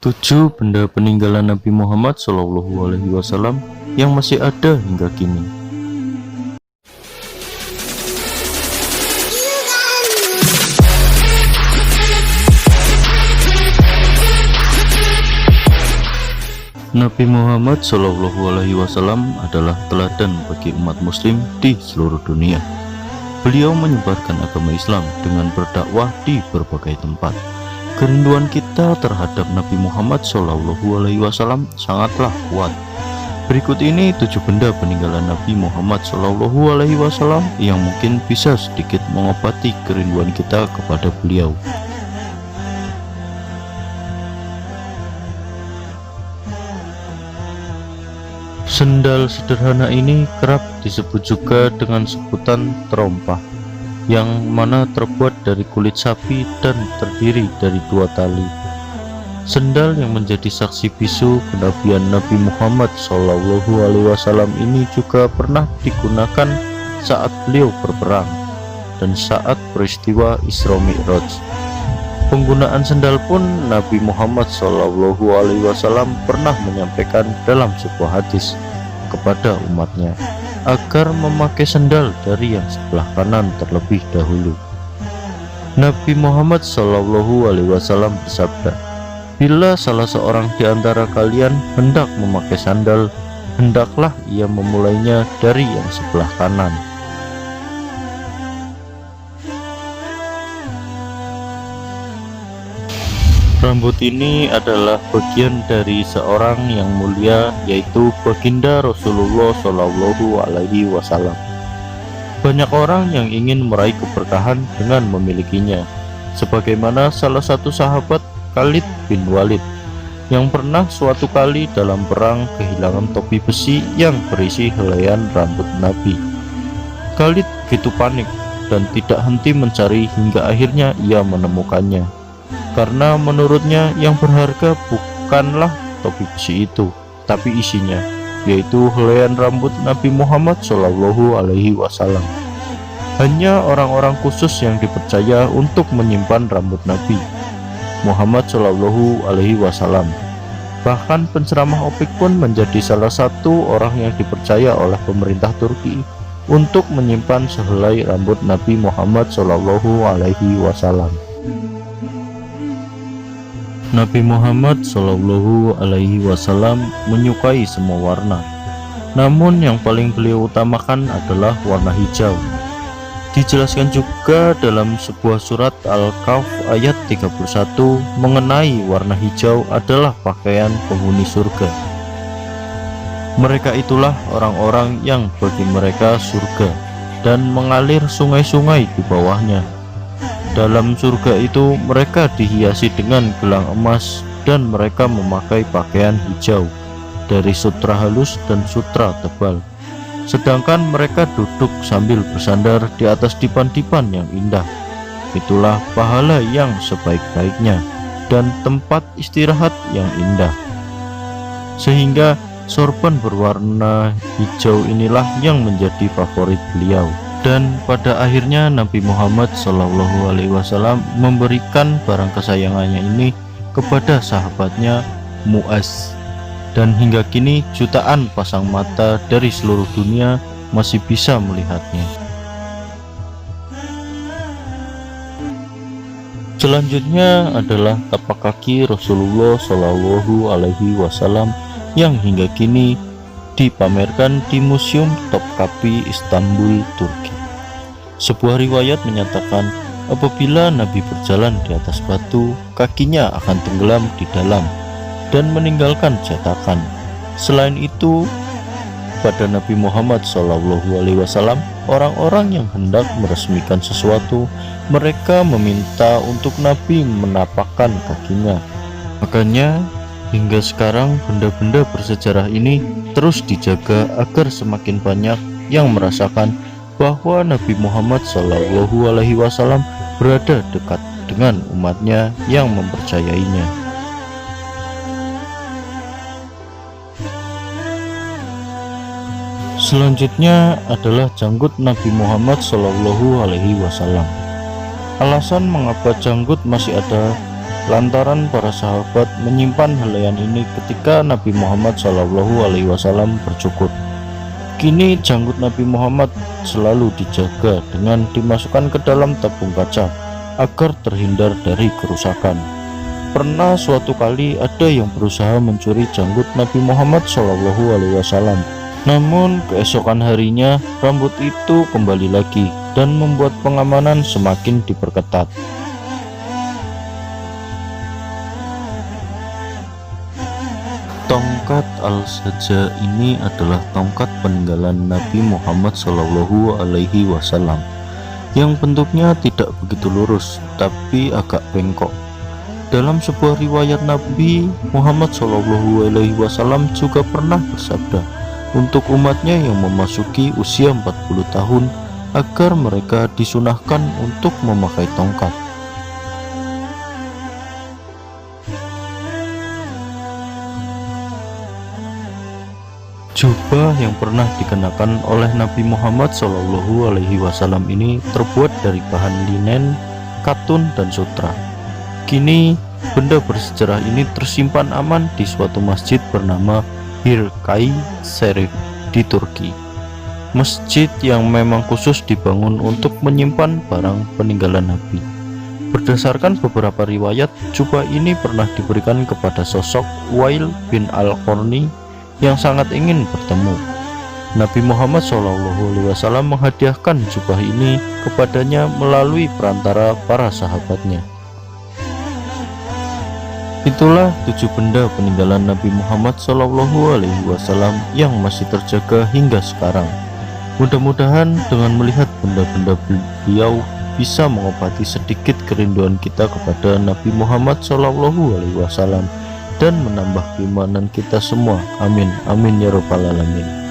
7 benda peninggalan Nabi Muhammad SAW yang masih ada hingga kini. Nabi Muhammad SAW adalah teladan bagi umat muslim di seluruh dunia. Beliau menyebarkan agama Islam dengan berdakwah di berbagai tempat. Kerinduan kita terhadap Nabi Muhammad SAW sangatlah kuat. Berikut ini 7 benda peninggalan Nabi Muhammad SAW yang mungkin bisa sedikit mengobati kerinduan kita kepada beliau. Sendal sederhana ini kerap disebut juga dengan sebutan terompah, yang mana terbuat dari kulit sapi dan terdiri dari 2 tali. Sendal yang menjadi saksi bisu kenabian Nabi Muhammad SAW ini juga pernah digunakan saat beliau berperang dan saat peristiwa Isra Mi'raj. Penggunaan sendal pun Nabi Muhammad SAW pernah menyampaikan dalam sebuah hadis kepada umatnya agar memakai sendal dari yang sebelah kanan terlebih dahulu. Nabi Muhammad SAW bersabda, "Bila salah seorang di antara kalian hendak memakai sandal, hendaklah ia memulainya dari yang sebelah kanan." Rambut ini adalah bagian dari seorang yang mulia, yaitu baginda Rasulullah SAW. Banyak orang yang ingin meraih keberkahan dengan memilikinya, sebagaimana salah satu sahabat Khalid bin Walid yang pernah suatu kali dalam perang kehilangan topi besi yang berisi helaian rambut Nabi. Khalid begitu panik dan tidak henti mencari hingga akhirnya ia menemukannya. Karena menurutnya yang berharga bukanlah topi besi itu, tapi isinya, yaitu helaian rambut Nabi Muhammad SAW. Hanya orang-orang khusus yang dipercaya untuk menyimpan rambut Nabi Muhammad SAW. Bahkan penceramah OPEC pun menjadi salah satu orang yang dipercaya oleh pemerintah Turki untuk menyimpan sehelai rambut Nabi Muhammad SAW. Nabi Muhammad SAW menyukai semua warna, namun yang paling beliau utamakan adalah warna hijau. Dijelaskan juga dalam sebuah surat Al-Kahf ayat 31 mengenai warna hijau adalah pakaian penghuni surga. Mereka itulah orang-orang yang bagi mereka surga dan mengalir sungai-sungai di bawahnya. Dalam surga itu mereka dihiasi dengan gelang emas dan mereka memakai pakaian hijau dari sutra halus dan sutra tebal. Sedangkan mereka duduk sambil bersandar di atas dipan-dipan yang indah. Itulah pahala yang sebaik-baiknya dan tempat istirahat yang indah. Sehingga sorban berwarna hijau inilah yang menjadi favorit beliau. Dan pada akhirnya Nabi Muhammad SAW memberikan barang kesayangannya ini kepada sahabatnya Mu'az. Dan hingga kini jutaan pasang mata dari seluruh dunia masih bisa melihatnya. Selanjutnya adalah tapak kaki Rasulullah SAW yang hingga kini dipamerkan di Museum Topkapi Istanbul, Turki. Sebuah riwayat menyatakan apabila Nabi berjalan di atas batu, kakinya akan tenggelam di dalam dan meninggalkan cetakan. Selain itu, pada Nabi Muhammad SAW, orang-orang yang hendak meresmikan sesuatu, mereka meminta untuk Nabi menapakkan kakinya. Makanya hingga sekarang benda-benda bersejarah ini terus dijaga agar semakin banyak yang merasakan bahwa Nabi Muhammad SAW berada dekat dengan umatnya yang mempercayainya. Selanjutnya adalah janggut Nabi Muhammad SAW. Alasan mengapa janggut masih ada lantaran para sahabat menyimpan helaian ini ketika Nabi Muhammad SAW bercukur. Kini janggut Nabi Muhammad selalu dijaga dengan dimasukkan ke dalam tabung kaca agar terhindar dari kerusakan. Pernah suatu kali ada yang berusaha mencuri janggut Nabi Muhammad SAW. Namun keesokan harinya rambut itu kembali lagi dan membuat pengamanan semakin diperketat. Tongkat al-Sajjah ini adalah tongkat peninggalan Nabi Muhammad SAW yang bentuknya tidak begitu lurus tapi agak bengkok. Dalam sebuah riwayat, Nabi Muhammad SAW juga pernah bersabda untuk umatnya yang memasuki usia 40 tahun agar mereka disunahkan untuk memakai tongkat. Jubah yang pernah dikenakan oleh Nabi Muhammad SAW ini terbuat dari bahan linen, katun, dan sutra. Kini benda bersejarah ini tersimpan aman di suatu masjid bernama Hirkai Sherif di Turki. Masjid yang memang khusus dibangun untuk menyimpan barang peninggalan Nabi. Berdasarkan beberapa riwayat, jubah ini pernah diberikan kepada sosok Wail bin Al-Qarni yang sangat ingin bertemu. Nabi Muhammad SAW menghadiahkan jubah ini kepadanya melalui perantara para sahabatnya. Itulah 7 benda peninggalan Nabi Muhammad SAW yang masih terjaga hingga sekarang. Mudah-mudahan dengan melihat benda-benda beliau bisa mengobati sedikit kerinduan kita kepada Nabi Muhammad SAW dan menambah keimanan kita semua. Amin, amin ya rabbal alamin.